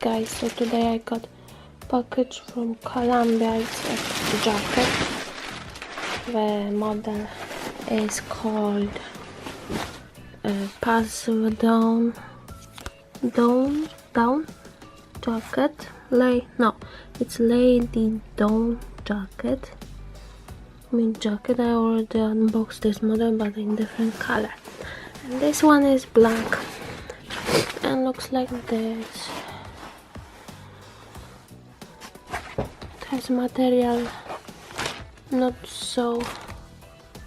guys, so today I got package from Columbia. It's a jacket. The model is called Passive Down jacket. It's Lady Dawn jacket. Mid jacket. I already unboxed this model, but in different color. And this one is black and looks like this. It has material not so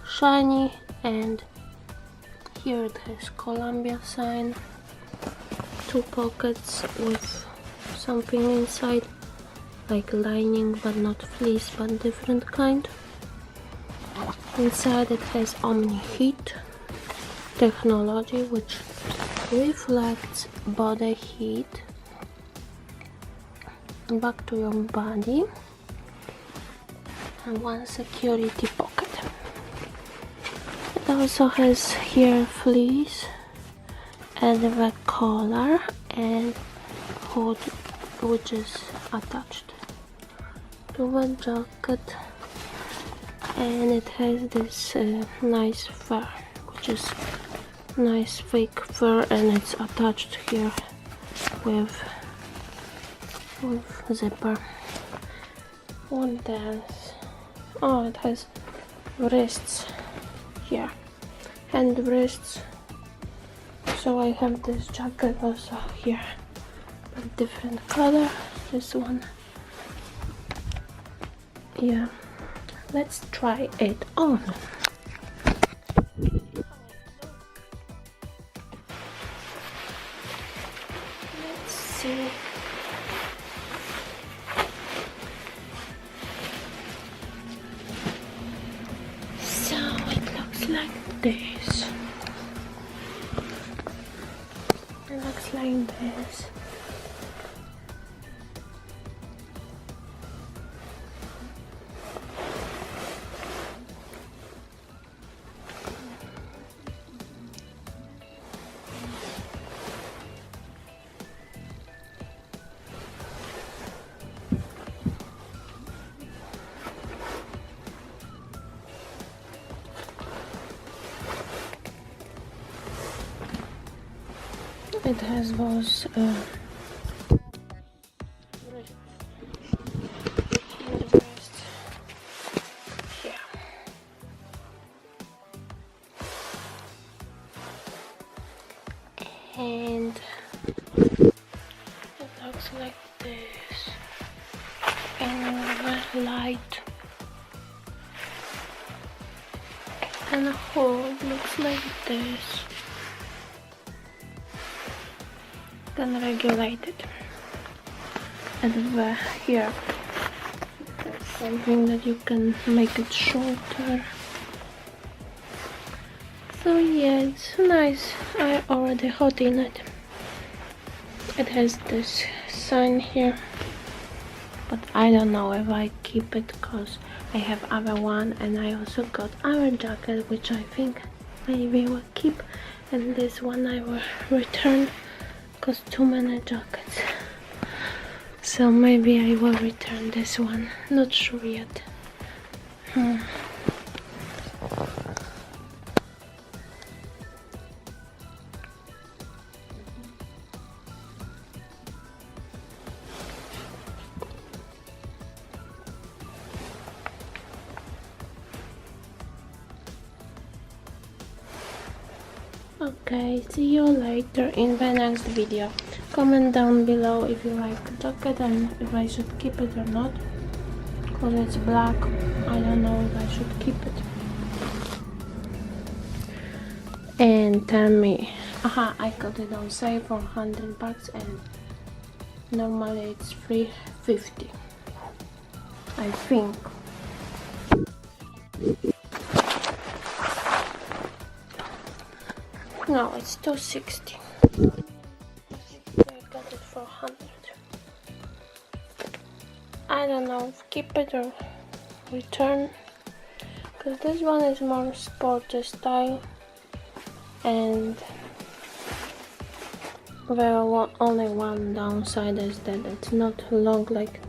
shiny, and here it has Columbia sign, 2 pockets with something inside like lining, but not fleece, but different kind. Inside it has Omni heat technology, which reflects body heat back to your body, and 1 security pocket. It also has here fleece and the collar and hood, which is attached to the jacket, and it has this nice fur, which is nice fake fur, and it's attached here with zipper. What else? Oh, it has wrists here, hand wrists. So I have this jacket also here, but different color. This one, yeah. Let's try it on. Let's see. So it looks like this. It looks like this. It has those wrists here. And it looks like this, and very light, and the hood looks like this. Can regulate it, and here there's something that you can make it shorter. So yeah, it's nice. I already hot in it. It has this sign here, but I don't know if I keep it because I have other one, and I also got other jacket which I think maybe will keep, and this one I will return because too many jackets. So maybe I will return this one. Not sure yet. Okay, see you later in the next video. Comment down below if you like the jacket and if I should keep it or not, because it's black. I don't know if I should keep it. And tell me. I got it on sale for $100 and normally it's $350, I think. No, it's $260. I got it for $100. I don't know if keep it or return, because this one is more sporty style, and Well, only one downside is that it's not long like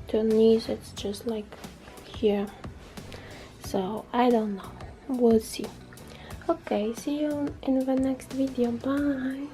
to knees, it's just like here. So I don't know, we'll see. Okay, see you in the next video. Bye.